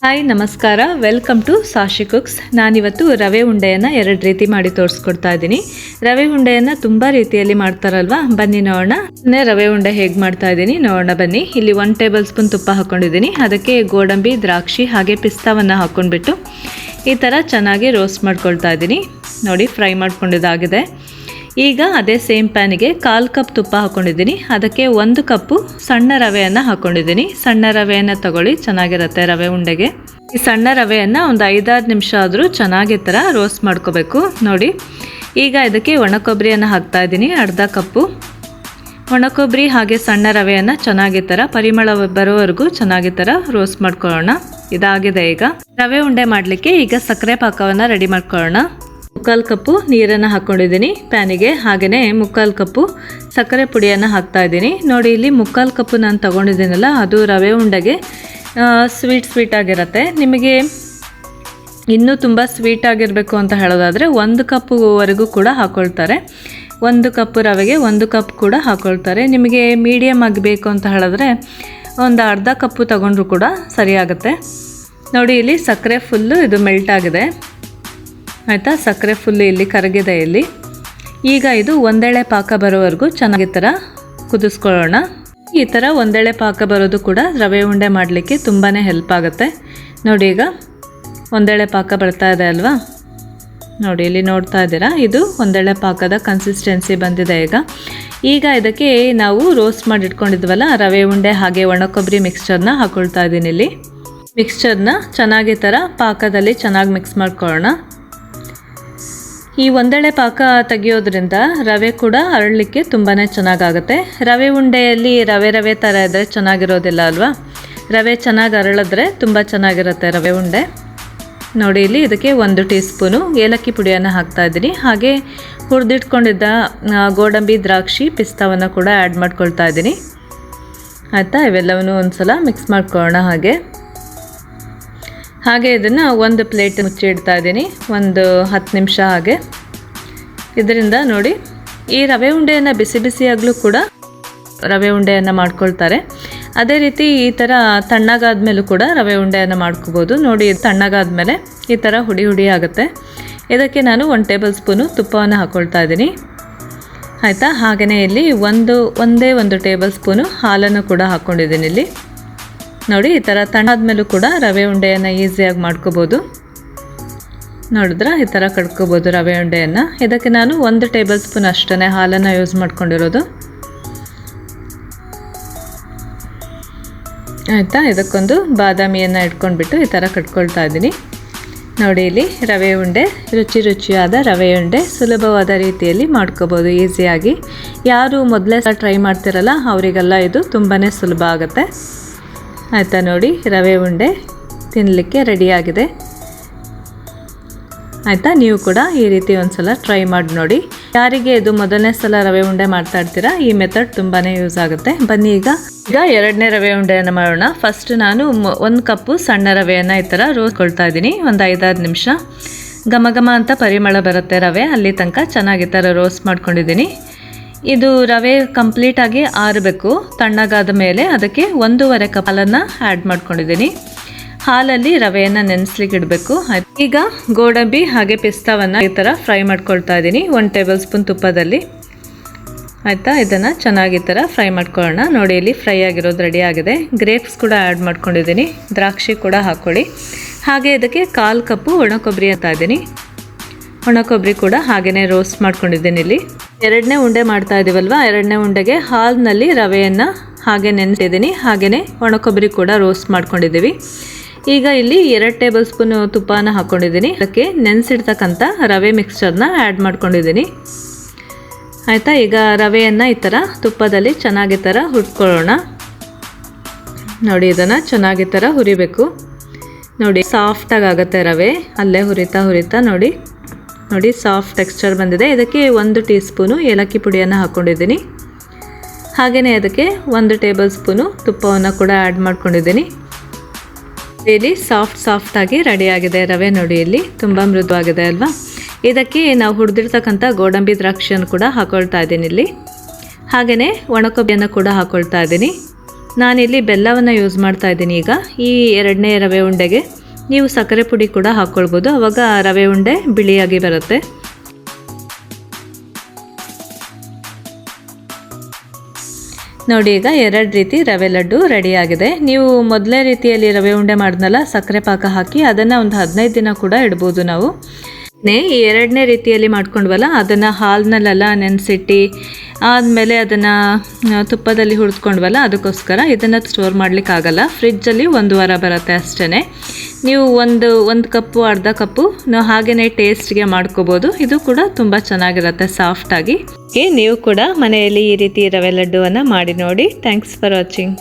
Hi ನಮಸ್ಕಾರ, welcome to ಸಾಶಿ cooks. ನಾನಿವತ್ತು ರವೆ ಉಂಡೆಯನ್ನು 2 ರೀತಿ ಮಾಡಿ ತೋರಿಸ್ಕೊಡ್ತಾ ಇದ್ದೀನಿ. ರವೆ ಉಂಡೆಯನ್ನು ತುಂಬ ರೀತಿಯಲ್ಲಿ ಮಾಡ್ತಾರಲ್ವಾ, ಬನ್ನಿ ನೋಡೋಣ. ರವೆ ಉಂಡೆ ಹೇಗೆ ಮಾಡ್ತಾ ಇದ್ದೀನಿ ನೋಡೋಣ ಬನ್ನಿ. ಇಲ್ಲಿ 1 ಟೇಬಲ್ ಸ್ಪೂನ್ ತುಪ್ಪ ಹಾಕ್ಕೊಂಡಿದ್ದೀನಿ. ಅದಕ್ಕೆ ಗೋಡಂಬಿ, ದ್ರಾಕ್ಷಿ ಹಾಗೆ ಪಿಸ್ತಾವನ್ನು ಹಾಕ್ಕೊಂಡ್ಬಿಟ್ಟು ಈ ಥರ ಚೆನ್ನಾಗಿ ರೋಸ್ಟ್ ಮಾಡ್ಕೊಳ್ತಾ ಇದ್ದೀನಿ. ನೋಡಿ, ಫ್ರೈ ಮಾಡ್ಕೊಂಡಿದ್ದಾಗಿದೆ. ಈಗ ಅದೇ ಸೇಮ್ ಪ್ಯಾನಿಗೆ 1/4 ಕಪ್ ತುಪ್ಪ ಹಾಕ್ಕೊಂಡಿದ್ದೀನಿ. ಅದಕ್ಕೆ 1 ಕಪ್ಪು ಸಣ್ಣ ರವೆಯನ್ನು ಹಾಕ್ಕೊಂಡಿದ್ದೀನಿ. ಸಣ್ಣ ರವೆಯನ್ನು ತಗೊಳ್ಳಿ, ಚೆನ್ನಾಗಿರುತ್ತೆ ರವೆ ಉಂಡೆಗೆ. ಈ ಸಣ್ಣ ರವೆಯನ್ನು ಒಂದು 5-6 ನಿಮಿಷ ಆದರೂ ಚೆನ್ನಾಗಿ ಥರ ರೋಸ್ಟ್ ಮಾಡ್ಕೋಬೇಕು. ನೋಡಿ, ಈಗ ಇದಕ್ಕೆ ಒಣಕೊಬ್ಬರಿಯನ್ನು ಹಾಕ್ತಾ ಇದ್ದೀನಿ. 1/2 ಕಪ್ಪು ಒಣಕೊಬ್ಬರಿ ಹಾಗೆ ಸಣ್ಣ ರವೆಯನ್ನು ಚೆನ್ನಾಗಿ ಥರ ಪರಿಮಳ ಬರೋವರೆಗೂ ಚೆನ್ನಾಗಿ ಥರ ರೋಸ್ಟ್ ಮಾಡ್ಕೊಳ್ಳೋಣ. ಇದಾಗಿದೆ. ಈಗ ರವೆ ಉಂಡೆ ಮಾಡಲಿಕ್ಕೆ ಈಗ ಸಕ್ಕರೆ ಪಾಕವನ್ನು ರೆಡಿ ಮಾಡ್ಕೊಳ್ಳೋಣ. 1/4 ಕಪ್ಪು ನೀರನ್ನು ಹಾಕ್ಕೊಂಡಿದ್ದೀನಿ ಪ್ಯಾನಿಗೆ. ಹಾಗೆಯೇ 1/4 ಕಪ್ಪು ಸಕ್ಕರೆ ಪುಡಿಯನ್ನು ಹಾಕ್ತಾ ಇದ್ದೀನಿ. ನೋಡಿ, ಇಲ್ಲಿ 1/4 ಕಪ್ಪು ನಾನು ತೊಗೊಂಡಿದ್ದೀನಲ್ಲ, ಅದು ರವೆ ಉಂಡೆಗೆ ಸ್ವೀಟ್ ಆಗಿರುತ್ತೆ. ನಿಮಗೆ ಇನ್ನೂ ತುಂಬ ಸ್ವೀಟ್ ಆಗಿರಬೇಕು ಅಂತ ಹೇಳೋದಾದರೆ 1 ಕಪ್ಪುವರೆಗೂ ಕೂಡ ಹಾಕ್ಕೊಳ್ತಾರೆ. 1 ಕಪ್ಪು ರವೆಗೆ 1 ಕಪ್ ಕೂಡ ಹಾಕ್ಕೊಳ್ತಾರೆ. ನಿಮಗೆ ಮೀಡಿಯಮ್ ಆಗಬೇಕು ಅಂತ ಹೇಳಿದ್ರೆ ಒಂದು 1/2 ಕಪ್ಪು ತಗೊಂಡ್ರೂ ಕೂಡ ಸರಿಯಾಗುತ್ತೆ. ನೋಡಿ, ಇಲ್ಲಿ ಸಕ್ಕರೆ ಫುಲ್ಲು ಇದು ಮೆಲ್ಟ್ ಆಗಿದೆ ಆಯಿತಾ. ಸಕ್ಕರೆ ಫುಲ್ಲು ಇಲ್ಲಿ ಕರಗಿದೆ. ಇಲ್ಲಿ ಈಗ ಇದು ಒಂದೆಳೆ ಪಾಕ ಬರೋವರೆಗೂ ಚೆನ್ನಾಗಿ ಥರ ಕುದಿಸ್ಕೊಳ್ಳೋಣ. ಈ ಥರ ಒಂದೆಳೆ ಪಾಕ ಬರೋದು ಕೂಡ ರವೆ ಉಂಡೆ ಮಾಡಲಿಕ್ಕೆ ತುಂಬಾ ಹೆಲ್ಪ್ ಆಗುತ್ತೆ. ನೋಡಿ, ಈಗ ಒಂದೆಳೆ ಪಾಕ ಬರ್ತಾ ಇದೆ ಅಲ್ವಾ. ನೋಡಿ, ಇಲ್ಲಿ ನೋಡ್ತಾ ಇದ್ದೀರಾ, ಇದು ಒಂದೆಳೆ ಪಾಕದ ಕನ್ಸಿಸ್ಟೆನ್ಸಿ ಬಂದಿದೆ. ಈಗ ಇದಕ್ಕೆ ನಾವು ರೋಸ್ಟ್ ಮಾಡಿ ಇಟ್ಕೊಂಡಿದ್ವಲ್ಲ ರವೆ ಉಂಡೆ ಹಾಗೆ ಒಣಕೊಬ್ಬರಿ ಮಿಕ್ಸ್ಚರ್ನ ಹಾಕ್ಕೊಳ್ತಾ ಇದ್ದೀನಿ. ಇಲ್ಲಿ ಮಿಕ್ಸ್ಚರ್ನ ಚೆನ್ನಾಗಿ ಥರ ಪಾಕದಲ್ಲಿ ಚೆನ್ನಾಗಿ ಮಿಕ್ಸ್ ಮಾಡ್ಕೊಳ್ಳೋಣ. ಈ ಒಂದೆಳೆ ಪಾಕ ತೆಗಿಯೋದ್ರಿಂದ ರವೆ ಕೂಡ ಅರಳಲಿಕ್ಕೆ ತುಂಬಾ ಚೆನ್ನಾಗಾಗುತ್ತೆ. ರವೆ ಉಂಡೆಯಲ್ಲಿ ರವೆ ಥರ ಇದ್ದರೆ ಚೆನ್ನಾಗಿರೋದಿಲ್ಲ ಅಲ್ವಾ. ರವೆ ಚೆನ್ನಾಗಿ ಅರಳಿದ್ರೆ ತುಂಬ ಚೆನ್ನಾಗಿರುತ್ತೆ ರವೆ ಉಂಡೆ. ನೋಡಿ, ಇಲ್ಲಿ ಇದಕ್ಕೆ 1 ಟೀ ಸ್ಪೂನು ಏಲಕ್ಕಿ ಪುಡಿಯನ್ನು ಹಾಕ್ತಾ ಇದ್ದೀನಿ. ಹಾಗೆ ಹುರಿದಿಟ್ಕೊಂಡಿದ್ದ ಗೋಡಂಬಿ, ದ್ರಾಕ್ಷಿ, ಪಿಸ್ತಾವನ್ನು ಕೂಡ ಆ್ಯಡ್ ಮಾಡ್ಕೊಳ್ತಾ ಇದ್ದೀನಿ ಆಯಿತಾ. ಇವೆಲ್ಲವನ್ನೂ ಒಂದು ಸಲ ಮಿಕ್ಸ್ ಮಾಡ್ಕೊಳ್ಳೋಣ. ಹಾಗೆ ಇದನ್ನು ಒಂದು ಪ್ಲೇಟ್ ಮುಚ್ಚಿ ಇಡ್ತಾ ಇದ್ದೀನಿ ಒಂದು 10 ನಿಮಿಷ. ಹಾಗೆ ಇದರಿಂದ ನೋಡಿ, ಈ ರವೆ ಉಂಡೆಯನ್ನು ಬಿಸಿಯಾಗಲೂ ಕೂಡ ರವೆ ಉಂಡೆಯನ್ನು ಮಾಡ್ಕೊಳ್ತಾರೆ. ಅದೇ ರೀತಿ ಈ ಥರ ತಣ್ಣಗಾದ್ಮೇಲೂ ಕೂಡ ರವೆ ಉಂಡೆಯನ್ನು ಮಾಡ್ಕೋಬೋದು. ನೋಡಿ, ತಣ್ಣಗಾದ್ಮೇಲೆ ಈ ಥರ ಹುಡಿ ಆಗುತ್ತೆ. ಇದಕ್ಕೆ ನಾನು 1 ಟೇಬಲ್ ಸ್ಪೂನು ತುಪ್ಪವನ್ನು ಹಾಕ್ಕೊಳ್ತಾ ಇದ್ದೀನಿ ಆಯಿತಾ. ಹಾಗೆಯೇ ಇಲ್ಲಿ ಒಂದೇ ಒಂದು ಟೇಬಲ್ ಸ್ಪೂನು ಹಾಲನ್ನು ಕೂಡ ಹಾಕ್ಕೊಂಡಿದ್ದೀನಿ. ಇಲ್ಲಿ ನೋಡಿ, ಈ ಥರ ತಣ್ಣಾದ್ಮೇಲೂ ಕೂಡ ರವೆ ಉಂಡೆಯನ್ನು ಈಸಿಯಾಗಿ ಮಾಡ್ಕೋಬೋದು. ನೋಡಿದ್ರೆ ಈ ಥರ ಕಡ್ಕೋಬೋದು ರವೆ ಉಂಡೆಯನ್ನು. ಇದಕ್ಕೆ ನಾನು 1 ಟೇಬಲ್ ಸ್ಪೂನ್ ಅಷ್ಟೇ ಹಾಲನ್ನು ಯೂಸ್ ಮಾಡ್ಕೊಂಡಿರೋದು ಆಯಿತಾ. ಇದಕ್ಕೊಂದು ಬಾದಾಮಿಯನ್ನು ಇಟ್ಕೊಂಡ್ಬಿಟ್ಟು ಈ ಥರ ಕಟ್ಕೊಳ್ತಾ ಇದ್ದೀನಿ. ನೋಡಿ, ಇಲ್ಲಿ ರವೆ ಉಂಡೆ ರುಚಿಯಾದ ರವೆ ಉಂಡೆ ಸುಲಭವಾದ ರೀತಿಯಲ್ಲಿ ಮಾಡ್ಕೋಬೋದು ಈಸಿಯಾಗಿ. ಯಾರು ಮೊದಲೇ ಟ್ರೈ ಮಾಡ್ತಿರಲ್ಲ ಅವರಿಗೆಲ್ಲ ಇದು ತುಂಬಾ ಸುಲಭ ಆಗುತ್ತೆ ಆಯಿತಾ. ನೋಡಿ, ರವೆ ಉಂಡೆ ತಿನ್ನಲಿಕ್ಕೆ ರೆಡಿಯಾಗಿದೆ ಆಯಿತಾ. ನೀವು ಕೂಡ ಈ ರೀತಿ ಒಂದು ಸಲ ಟ್ರೈ ಮಾಡಿ ನೋಡಿ. ಯಾರಿಗೆ ಇದು ಮೊದಲನೇ ಸಲ ರವೆ ಉಂಡೆ ಮಾಡ್ತಾ ಇರ್ತೀರಾ, ಈ ಮೆಥಡ್ ತುಂಬಾ ಯೂಸ್ ಆಗುತ್ತೆ. ಬನ್ನಿ ಈಗ 2ನೇ ರವೆ ಉಂಡೆಯನ್ನು ಮಾಡೋಣ. ಫಸ್ಟ್ ನಾನು 1 ಕಪ್ಪು ಸಣ್ಣ ರವೆಯನ್ನು ಈ ಥರ ರೋಸ್ಕೊಳ್ತಾ ಇದ್ದೀನಿ. ಒಂದು 5-6 ನಿಮಿಷ ಘಮ ಅಂತ ಪರಿಮಳ ಬರುತ್ತೆ ರವೆ, ಅಲ್ಲಿ ತನಕ ಚೆನ್ನಾಗಿ ಥರ ರೋಸ್ಟ್ ಮಾಡ್ಕೊಂಡಿದ್ದೀನಿ. ಇದು ರವೆ ಕಂಪ್ಲೀಟಾಗಿ ಆರಬೇಕು. ತಣ್ಣಗಾದ ಮೇಲೆ ಅದಕ್ಕೆ 1.5 ಕಪ್ ಹಾಲನ್ನು ಆ್ಯಡ್ ಮಾಡ್ಕೊಂಡಿದ್ದೀನಿ. ಹಾಲಲ್ಲಿ ರವೆಯನ್ನು ನೆನೆಸ್ಲಿಕ್ಕೆ ಇಡಬೇಕು. ಈಗ ಗೋಡಂಬಿ ಹಾಗೆ ಪಿಸ್ತಾವನ್ನು ಈ ಥರ ಫ್ರೈ ಮಾಡ್ಕೊಳ್ತಾ ಇದ್ದೀನಿ 1 ಟೇಬಲ್ ಸ್ಪೂನ್ ತುಪ್ಪದಲ್ಲಿ ಆಯಿತಾ. ಇದನ್ನು ಚೆನ್ನಾಗಿ ಥರ ಫ್ರೈ ಮಾಡ್ಕೊಳ್ಳೋಣ. ನೋಡಿ, ಇಲ್ಲಿ ಫ್ರೈ ಆಗಿರೋದು ರೆಡಿ ಆಗಿದೆ. ಗ್ರೇಪ್ಸ್ ಕೂಡ ಆ್ಯಡ್ ಮಾಡ್ಕೊಂಡಿದ್ದೀನಿ, ದ್ರಾಕ್ಷಿ ಕೂಡ ಹಾಕ್ಕೊಳ್ಳಿ. ಹಾಗೆ ಇದಕ್ಕೆ 1/4 ಕಪ್ಪು ಒಣಕೊಬ್ಬರಿ ಅಂತ ಇದ್ದೀನಿ. ಒಣಕೊಬ್ಬರಿ ಕೂಡ ಹಾಗೆಯೇ ರೋಸ್ಟ್ ಮಾಡ್ಕೊಂಡಿದ್ದೀನಿ. ಇಲ್ಲಿ 2ನೇ ಉಂಡೆ ಮಾಡ್ತಾ ಇದ್ದೀವಲ್ವ, 2ನೇ ಉಂಡೆಗೆ ಹಾಲಿನಲ್ಲಿ ರವೆಯನ್ನು ಹಾಗೆ ನೆನೆಸಿದ್ದೀನಿ. ಹಾಗೆಯೇ ಒಣಕೊಬ್ಬರಿ ಕೂಡ ರೋಸ್ಟ್ ಮಾಡ್ಕೊಂಡಿದ್ದೀವಿ. ಈಗ ಇಲ್ಲಿ 2 ಟೇಬಲ್ ಸ್ಪೂನ್ ತುಪ್ಪನ ಹಾಕ್ಕೊಂಡಿದ್ದೀನಿ. ಅದಕ್ಕೆ ನೆನೆಸಿಡ್ತಕ್ಕಂಥ ರವೆ ಮಿಕ್ಸ್ಚರ್ನ ಆ್ಯಡ್ ಮಾಡ್ಕೊಂಡಿದ್ದೀನಿ ಆಯಿತಾ. ಈಗ ರವೆಯನ್ನು ಈ ಥರ ತುಪ್ಪದಲ್ಲಿ ಚೆನ್ನಾಗಿ ಥರ ಹುರ್ಕೊಳ್ಳೋಣ. ನೋಡಿ, ಇದನ್ನು ಚೆನ್ನಾಗಿ ಥರ ಹುರಿಬೇಕು. ನೋಡಿ, ಸಾಫ್ಟಾಗಿ ಆಗುತ್ತೆ ರವೆ ಅಲ್ಲೇ ಹುರಿತಾ ನೋಡಿ ಸಾಫ್ಟ್ ಟೆಕ್ಸ್ಚರ್ ಬಂದಿದೆ. ಇದಕ್ಕೆ 1 ಟೀ ಸ್ಪೂನು ಏಲಕ್ಕಿ ಪುಡಿಯನ್ನು ಹಾಕ್ಕೊಂಡಿದ್ದೀನಿ. ಹಾಗೆಯೇ ಅದಕ್ಕೆ 1 ಟೇಬಲ್ ಸ್ಪೂನು ತುಪ್ಪವನ್ನು ಕೂಡ ಆ್ಯಡ್ ಮಾಡ್ಕೊಂಡಿದ್ದೀನಿ. ಇಲ್ಲಿ ಸಾಫ್ಟಾಗಿ ರೆಡಿಯಾಗಿದೆ ರವೆ. ನೋಡಿ, ಇಲ್ಲಿ ತುಂಬ ಮೃದುವಾಗಿದೆ ಅಲ್ವಾ. ಇದಕ್ಕೆ ನಾವು ಹುರಿದಿರ್ತಕ್ಕಂಥ ಗೋಡಂಬಿ ದ್ರಾಕ್ಷಿಯನ್ನು ಕೂಡ ಹಾಕ್ಕೊಳ್ತಾ ಇದ್ದೀನಿ. ಇಲ್ಲಿ ಹಾಗೆಯೇ ಒಣಕೊಬ್ಬರಿಯನ್ನು ಕೂಡ ಹಾಕ್ಕೊಳ್ತಾ ಇದ್ದೀನಿ. ನಾನಿಲ್ಲಿ ಬೆಲ್ಲವನ್ನು ಯೂಸ್ ಮಾಡ್ತಾ ಇದ್ದೀನಿ ಈಗ ಈ ಎರಡನೇ ರವೆ ಉಂಡೆಗೆ. ನೀವು ಸಕ್ಕರೆ ಪುಡಿ ಕೂಡ ಹಾಕ್ಕೊಳ್ಬೋದು, ಆವಾಗ ರವೆ ಉಂಡೆ ಬಿಳಿಯಾಗಿ ಬರುತ್ತೆ. ನೋಡಿ ಈಗ 2 ರೀತಿ ರವೆ ಲಡ್ಡು ರೆಡಿಯಾಗಿದೆ. ನೀವು ಮೊದಲೇ ರೀತಿಯಲ್ಲಿ ರವೆ ಉಂಡೆ ಮಾಡಿದ್ನಲ್ಲ ಸಕ್ಕರೆ ಪಾಕ ಹಾಕಿ, ಅದನ್ನು ಒಂದು 15 ದಿನ ಕೂಡ ಇಡ್ಬೋದು ನಾವು. ಈ 2ನೇ ರೀತಿಯಲ್ಲಿ ಮಾಡ್ಕೊಂಡ್ವಲ್ಲ ಅದನ್ನು ಹಾಲಿನಲ್ಲೆಲ್ಲ ನೆನೆಸಿಟ್ಟು ಆದಮೇಲೆ ಅದನ್ನು ತುಪ್ಪದಲ್ಲಿ ಹುರಿದ್ಕೊಂಡ್ವಲ್ಲ, ಅದಕ್ಕೋಸ್ಕರ ಇದನ್ನು ಸ್ಟೋರ್ ಮಾಡಲಿಕ್ಕಾಗಲ್ಲ. ಫ್ರಿಜ್ಜಲ್ಲಿ 1 ವಾರ ಬರುತ್ತೆ ಅಷ್ಟೇ. ನೀವು ಒಂದು ಕಪ್ಪು ಅರ್ಧ ಕಪ್ಪು ಹಾಗೆಯೇ ಟೇಸ್ಟ್ಗೆ ಮಾಡ್ಕೋಬೋದು. ಇದು ಕೂಡ ತುಂಬ ಚೆನ್ನಾಗಿರುತ್ತೆ ಸಾಫ್ಟಾಗಿ. ನೀವು ಕೂಡ ಮನೆಯಲ್ಲಿ ಈ ರೀತಿ ರವೆ ಲಡ್ಡುವನ್ನು ಮಾಡಿ ನೋಡಿ. Thanks for watching.